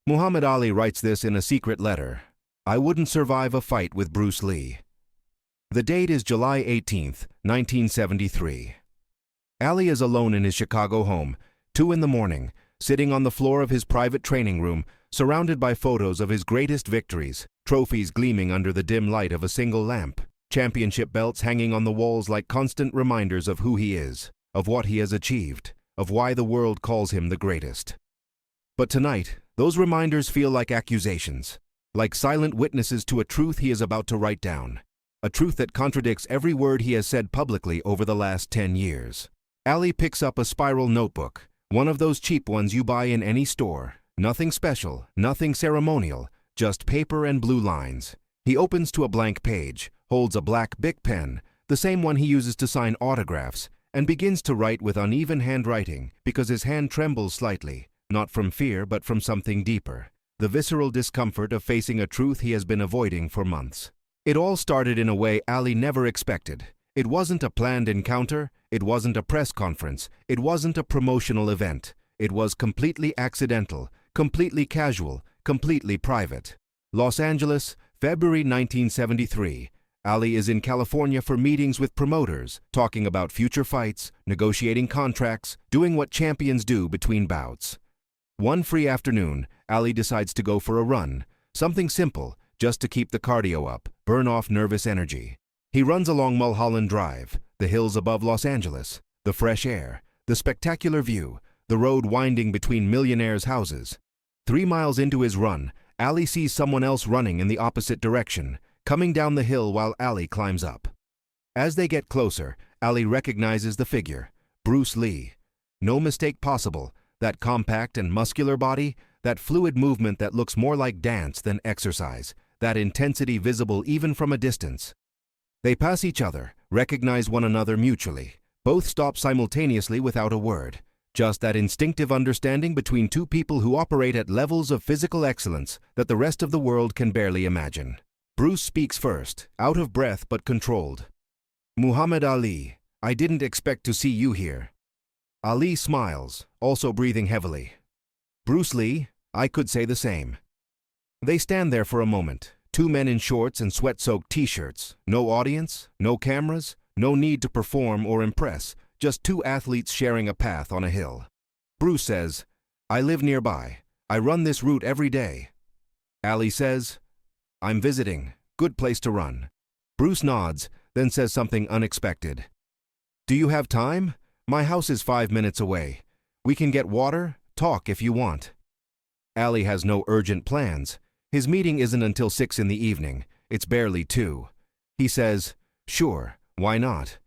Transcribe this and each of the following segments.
Muhammad Ali writes this in a secret letter. I wouldn't survive a fight with Bruce Lee. The date is July 18th, 1973. Ali is alone in his Chicago home, 2 in the morning, sitting on the floor of his private training room, surrounded by photos of his greatest victories, trophies gleaming under the dim light of a single lamp, championship belts hanging on the walls like constant reminders of who he is, of what he has achieved, of why the world calls him the greatest. But tonight, those reminders feel like accusations, like silent witnesses to a truth he is about to write down, a truth that contradicts every word he has said publicly over the last 10 years. Ali picks up a spiral notebook, one of those cheap ones you buy in any store. Nothing special, nothing ceremonial, just paper and blue lines. He opens to a blank page, holds a black Bic pen, the same one he uses to sign autographs, and begins to write with uneven handwriting because his hand trembles slightly, not from fear but from something deeper, the visceral discomfort of facing a truth he has been avoiding for months. It all started in a way Ali never expected. It wasn't a planned encounter, it wasn't a press conference, it wasn't a promotional event. It was completely accidental, completely casual, completely private. Los Angeles, February 1973. Ali is in California for meetings with promoters, talking about future fights, negotiating contracts, doing what champions do between bouts. One free afternoon, Ali decides to go for a run, something simple, just to keep the cardio up, burn off nervous energy. He runs along Mulholland Drive, the hills above Los Angeles, the fresh air, the spectacular view, the road winding between millionaires' houses. 3 miles into his run, Ali sees someone else running in the opposite direction, coming down the hill while Ali climbs up. As they get closer, Ali recognizes the figure, Bruce Lee. No mistake possible, that compact and muscular body, that fluid movement that looks more like dance than exercise, that intensity visible even from a distance. They pass each other, recognize one another mutually. Both stop simultaneously without a word. Just that instinctive understanding between two people who operate at levels of physical excellence that the rest of the world can barely imagine. Bruce speaks first, out of breath but controlled. Muhammad Ali, I didn't expect to see you here. Ali smiles, also breathing heavily. Bruce Lee, I could say the same. They stand there for a moment, 2 men in shorts and sweat-soaked t-shirts. No audience, no cameras, no need to perform or impress, just 2 athletes sharing a path on a hill. Bruce says, I live nearby. I run this route every day. Ali says, I'm visiting. Good place to run. Bruce nods, then says something unexpected. Do you have time? My house is 5 minutes away. We can get water, talk if you want. Ali has no urgent plans. His meeting isn't until 6 in the evening. It's barely 2. He says, sure, why not?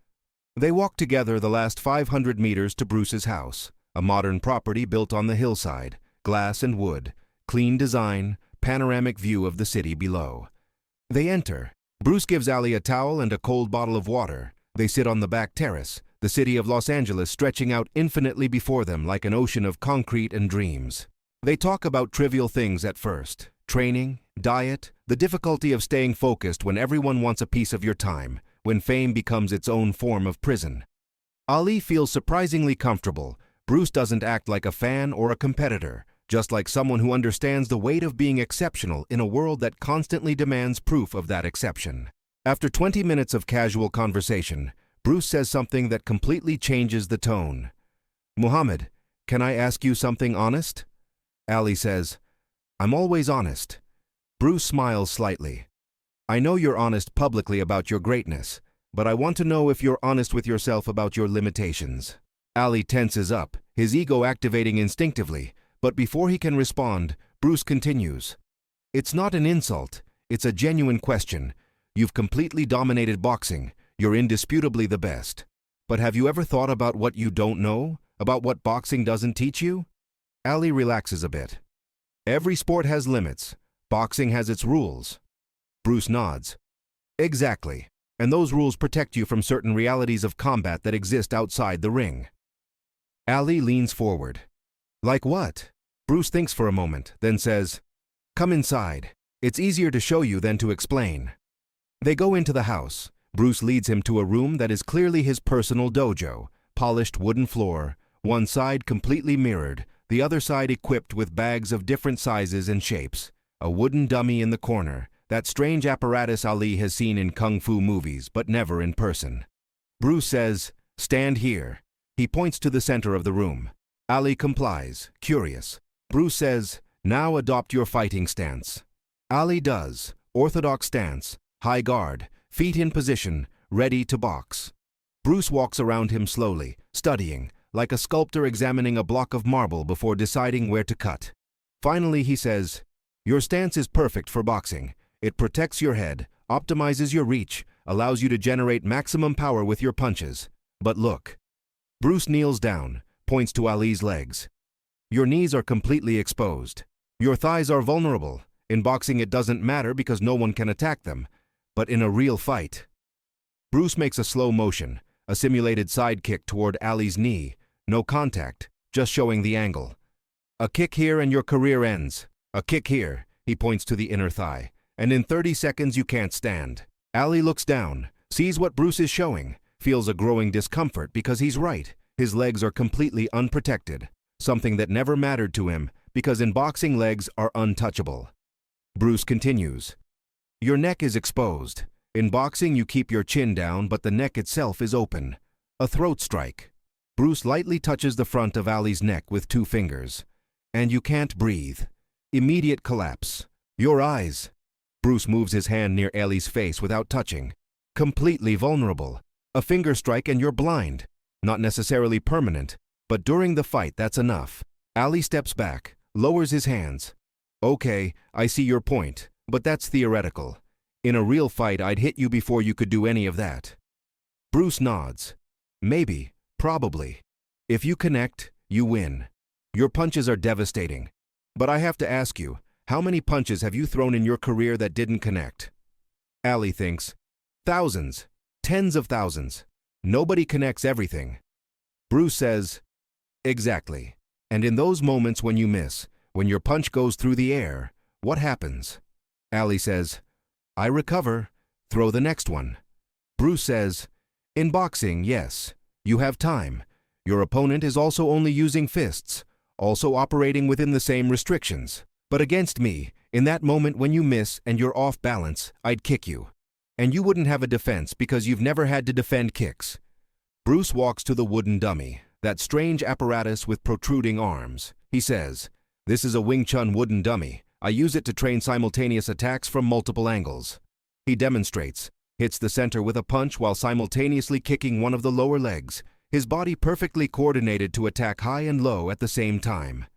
They walk together the last 500 meters to Bruce's house, a modern property built on the hillside, glass and wood, clean design, panoramic view of the city below. They enter. Bruce gives Ali a towel and a cold bottle of water. They sit on the back terrace, the city of Los Angeles stretching out infinitely before them like an ocean of concrete and dreams. They talk about trivial things at first. Training, diet, the difficulty of staying focused when everyone wants a piece of your time, when fame becomes its own form of prison. Ali feels surprisingly comfortable. Bruce doesn't act like a fan or a competitor, just like someone who understands the weight of being exceptional in a world that constantly demands proof of that exception. After 20 minutes of casual conversation, Bruce says something that completely changes the tone. Muhammad, can I ask you something honest? Ali says, I'm always honest. Bruce smiles slightly. I know you're honest publicly about your greatness, but I want to know if you're honest with yourself about your limitations. Ali tenses up, his ego activating instinctively, but before he can respond, Bruce continues. It's not an insult, it's a genuine question. You've completely dominated boxing, you're indisputably the best. But have you ever thought about what you don't know? About what boxing doesn't teach you? Ali relaxes a bit. Every sport has limits. Boxing has its rules. Bruce nods. Exactly. And those rules protect you from certain realities of combat that exist outside the ring. Ali leans forward. Like what? Bruce thinks for a moment, then says, Come inside. It's easier to show you than to explain. They go into the house. Bruce leads him to a room that is clearly his personal dojo. Polished wooden floor, one side completely mirrored, the other side equipped with bags of different sizes and shapes, a wooden dummy in the corner, that strange apparatus Ali has seen in kung fu movies but never in person. Bruce says, "Stand here." He points to the center of the room. Ali complies, curious. Bruce says, "Now adopt your fighting stance." Ali does, orthodox stance, high guard, feet in position, ready to box. Bruce walks around him slowly, studying, like a sculptor examining a block of marble before deciding where to cut. Finally, he says, "Your stance is perfect for boxing. It protects your head, optimizes your reach, allows you to generate maximum power with your punches. But look." Bruce kneels down, points to Ali's legs. "Your knees are completely exposed. Your thighs are vulnerable. In boxing it doesn't matter because no one can attack them. But in a real fight..." Bruce makes a slow motion, a simulated side kick toward Ali's knee. No contact, just showing the angle. "A kick here and your career ends. A kick here," he points to the inner thigh, "and in 30 seconds you can't stand." Ali looks down, sees what Bruce is showing, feels a growing discomfort because he's right. His legs are completely unprotected, something that never mattered to him because in boxing legs are untouchable. Bruce continues, "Your neck is exposed. In boxing you keep your chin down but the neck itself is open. A throat strike." Bruce lightly touches the front of Ali's neck with 2 fingers. "And you can't breathe. Immediate collapse. Your eyes." Bruce moves his hand near Ali's face without touching. "Completely vulnerable. A finger strike and you're blind. Not necessarily permanent, but during the fight that's enough." Ali steps back, lowers his hands. "Okay, I see your point, but that's theoretical. In a real fight I'd hit you before you could do any of that." Bruce nods. "Maybe. Probably. If you connect, you win. Your punches are devastating. But I have to ask you, how many punches have you thrown in your career that didn't connect?" Ali thinks, "Thousands. Tens of thousands. Nobody connects everything." Bruce says, "Exactly. And in those moments when you miss, when your punch goes through the air, what happens?" Ali says, "I recover. Throw the next one." Bruce says, "In boxing, yes. You have time. Your opponent is also only using fists, also operating within the same restrictions. But against me, in that moment when you miss and you're off balance, I'd kick you. And you wouldn't have a defense because you've never had to defend kicks." Bruce walks to the wooden dummy, that strange apparatus with protruding arms. He says, "This is a Wing Chun wooden dummy. I use it to train simultaneous attacks from multiple angles." He demonstrates, hits the center with a punch while simultaneously kicking one of the lower legs, his body perfectly coordinated to attack high and low at the same time.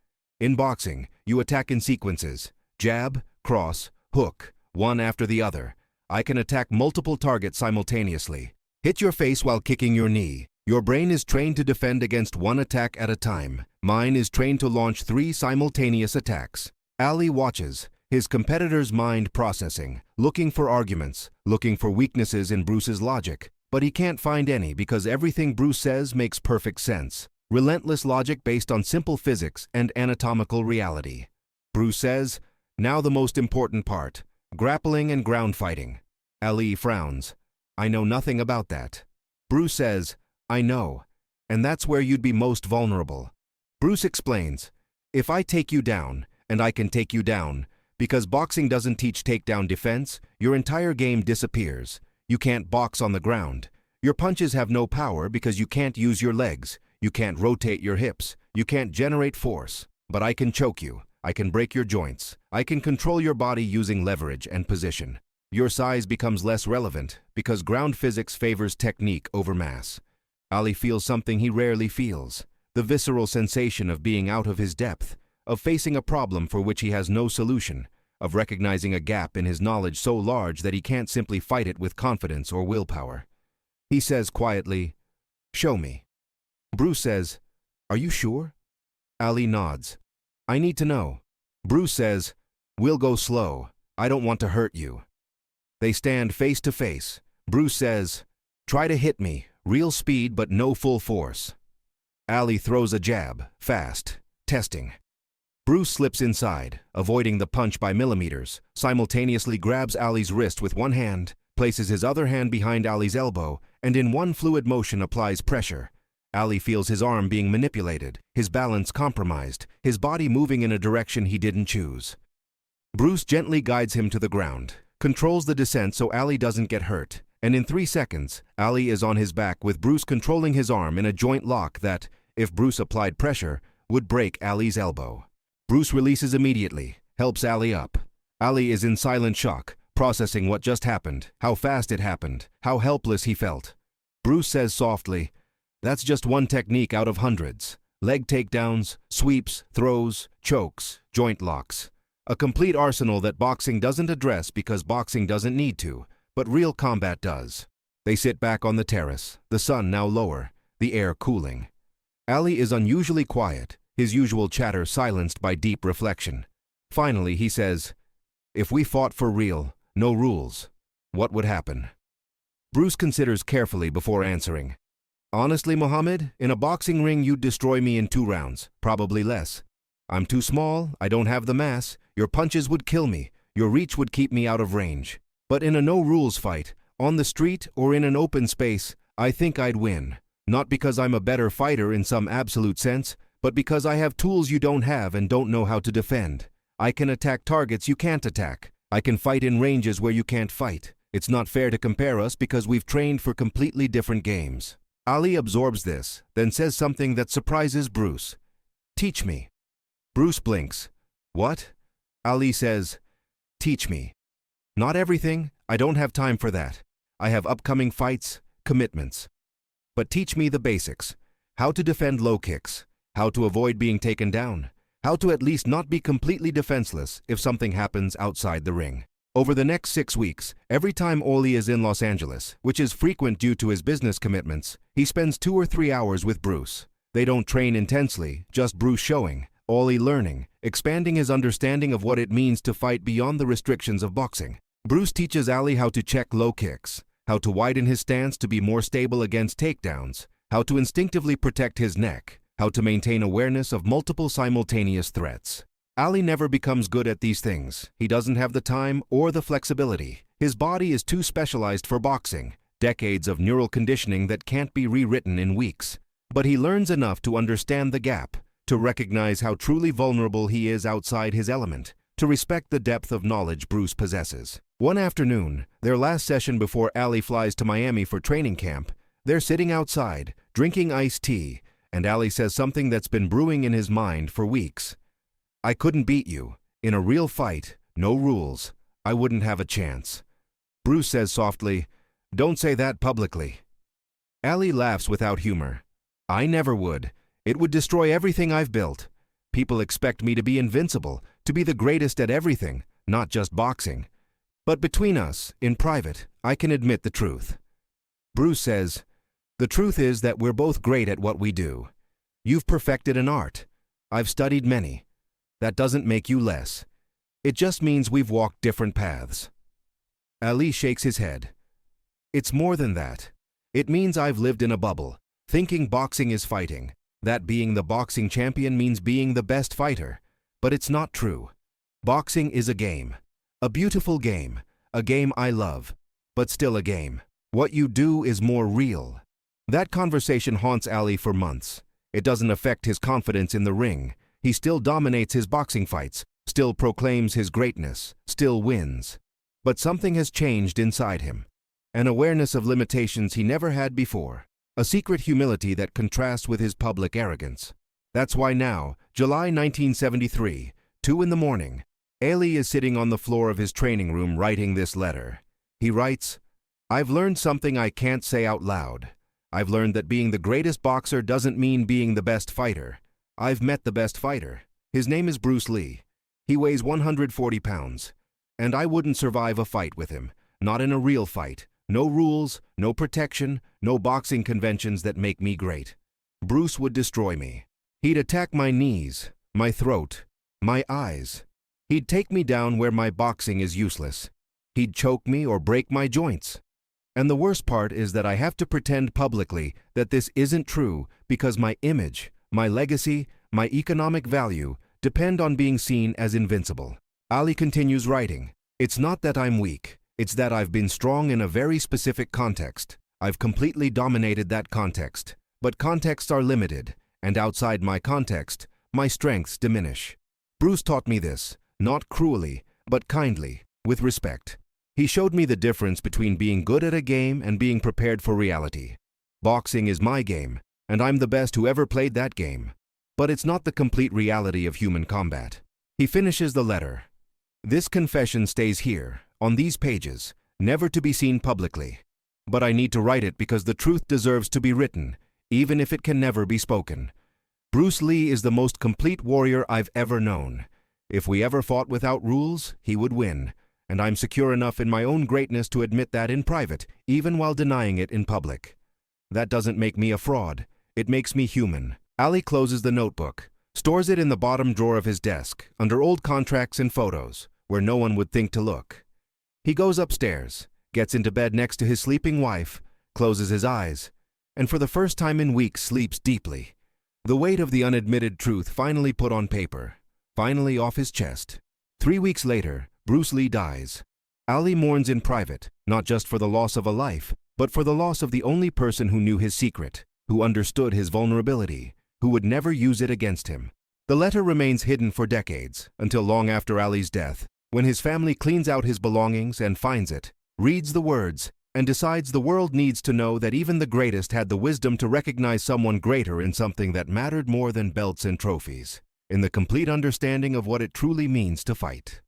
In boxing, you attack in sequences: jab, cross, hook, one after the other. I can attack multiple targets simultaneously. Hit your face while kicking your knee. Your brain is trained to defend against one attack at a time. Mine is trained to launch 3 simultaneous attacks. Ali watches, his competitor's mind processing, looking for arguments, looking for weaknesses in Bruce's logic. But he can't find any because everything Bruce says makes perfect sense. Relentless logic based on simple physics and anatomical reality. Bruce says, "Now the most important part, grappling and ground fighting." Ali frowns. "I know nothing about that." Bruce says, "I know. And that's where you'd be most vulnerable." Bruce explains, "If I take you down, and I can take you down, because boxing doesn't teach takedown defense, your entire game disappears. You can't box on the ground. Your punches have no power because you can't use your legs. You can't rotate your hips. You can't generate force. But I can choke you. I can break your joints. I can control your body using leverage and position. Your size becomes less relevant because ground physics favors technique over mass." Ali feels something he rarely feels, the visceral sensation of being out of his depth, of facing a problem for which he has no solution, of recognizing a gap in his knowledge so large that he can't simply fight it with confidence or willpower. He says quietly, "Show me." Bruce says, "Are you sure?" Ali nods. "I need to know." Bruce says, "We'll go slow. I don't want to hurt you." They stand face to face. Bruce says, "Try to hit me, real speed but no full force." Ali throws a jab, fast, testing. Bruce slips inside, avoiding the punch by millimeters, simultaneously grabs Ali's wrist with one hand, places his other hand behind Ali's elbow, and in one fluid motion applies pressure. Ali feels his arm being manipulated, his balance compromised, his body moving in a direction he didn't choose. Bruce gently guides him to the ground, controls the descent so Ali doesn't get hurt, and in 3 seconds, Ali is on his back with Bruce controlling his arm in a joint lock that, if Bruce applied pressure, would break Ali's elbow. Bruce releases immediately, helps Ali up. Ali is in silent shock, processing what just happened, how fast it happened, how helpless he felt. Bruce says softly, "That's just one technique out of hundreds. Leg takedowns, sweeps, throws, chokes, joint locks. A complete arsenal that boxing doesn't address because boxing doesn't need to, but real combat does." They sit back on the terrace, the sun now lower, the air cooling. Ali is unusually quiet, his usual chatter silenced by deep reflection. Finally, he says, "If we fought for real, no rules, what would happen?" Bruce considers carefully before answering. "Honestly, Mohammed, in a boxing ring you'd destroy me in 2 rounds, probably less. I'm too small, I don't have the mass, your punches would kill me, your reach would keep me out of range. But in a no-rules fight, on the street or in an open space, I think I'd win. Not because I'm a better fighter in some absolute sense, but because I have tools you don't have and don't know how to defend. I can attack targets you can't attack. I can fight in ranges where you can't fight. It's not fair to compare us because we've trained for completely different games." Ali absorbs this, then says something that surprises Bruce. "Teach me." Bruce blinks. "What?" Ali says, "Teach me." "Not everything, I don't have time for that. I have upcoming fights, commitments. But teach me the basics. How to defend low kicks, how to avoid being taken down, how to at least not be completely defenseless if something happens outside the ring." Over the next 6 weeks, every time Oli is in Los Angeles, which is frequent due to his business commitments, he spends 2 or 3 hours with Bruce. They don't train intensely, just Bruce showing, Oli learning, expanding his understanding of what it means to fight beyond the restrictions of boxing. Bruce teaches Ali how to check low kicks, how to widen his stance to be more stable against takedowns, how to instinctively protect his neck, how to maintain awareness of multiple simultaneous threats. Ali never becomes good at these things. He doesn't have the time or the flexibility. His body is too specialized for boxing, decades of neural conditioning that can't be rewritten in weeks. But he learns enough to understand the gap, to recognize how truly vulnerable he is outside his element, to respect the depth of knowledge Bruce possesses. One afternoon, their last session before Ali flies to Miami for training camp, they're sitting outside, drinking iced tea, and Ali says something that's been brewing in his mind for weeks. "I couldn't beat you. In a real fight, no rules, I wouldn't have a chance." Bruce says softly, "Don't say that publicly." Ali laughs without humor. "I never would. It would destroy everything I've built. People expect me to be invincible, to be the greatest at everything, not just boxing. But between us, in private, I can admit the truth." Bruce says, "The truth is that we're both great at what we do. You've perfected an art. I've studied many. That doesn't make you less. It just means we've walked different paths." Ali shakes his head. "It's more than that. It means I've lived in a bubble, thinking boxing is fighting, that being the boxing champion means being the best fighter. But it's not true. Boxing is a game. A beautiful game. A game I love. But still a game. What you do is more real." That conversation haunts Ali for months. It doesn't affect his confidence in the ring. He still dominates his boxing fights, still proclaims his greatness, still wins. But something has changed inside him. An awareness of limitations he never had before. A secret humility that contrasts with his public arrogance. That's why now, July 1973, 2 in the morning, Ali is sitting on the floor of his training room writing this letter. He writes, "I've learned something I can't say out loud. I've learned that being the greatest boxer doesn't mean being the best fighter. I've met the best fighter. His name is Bruce Lee. He weighs 140 pounds. And I wouldn't survive a fight with him. Not in a real fight. No rules, no protection, no boxing conventions that make me great. Bruce would destroy me. He'd attack my knees, my throat, my eyes. He'd take me down where my boxing is useless. He'd choke me or break my joints. And the worst part is that I have to pretend publicly that this isn't true because my image, my legacy, my economic value depend on being seen as invincible." Ali continues writing, "It's not that I'm weak. It's that I've been strong in a very specific context. I've completely dominated that context. But contexts are limited, and outside my context, my strengths diminish. Bruce taught me this, not cruelly, but kindly, with respect. He showed me the difference between being good at a game and being prepared for reality. Boxing is my game, and I'm the best who ever played that game. But it's not the complete reality of human combat. He finishes the letter. This confession stays here, on these pages, never to be seen publicly. But I need to write it because the truth deserves to be written, even if it can never be spoken. Bruce Lee is the most complete warrior I've ever known. If we ever fought without rules, he would win. And I'm secure enough in my own greatness to admit that in private, even while denying it in public. That doesn't make me a fraud. It makes me human. Ali closes the notebook, stores it in the bottom drawer of his desk, under old contracts and photos, where no one would think to look. He goes upstairs, gets into bed next to his sleeping wife, closes his eyes, and for the first time in weeks sleeps deeply. The weight of the unadmitted truth finally put on paper, finally off his chest. 3 weeks later, Bruce Lee dies. Ali mourns in private, not just for the loss of a life, but for the loss of the only person who knew his secret, who understood his vulnerability, who would never use it against him. The letter remains hidden for decades, until long after Ali's death, when his family cleans out his belongings and finds it, reads the words, and decides the world needs to know that even the greatest had the wisdom to recognize someone greater in something that mattered more than belts and trophies, in the complete understanding of what it truly means to fight.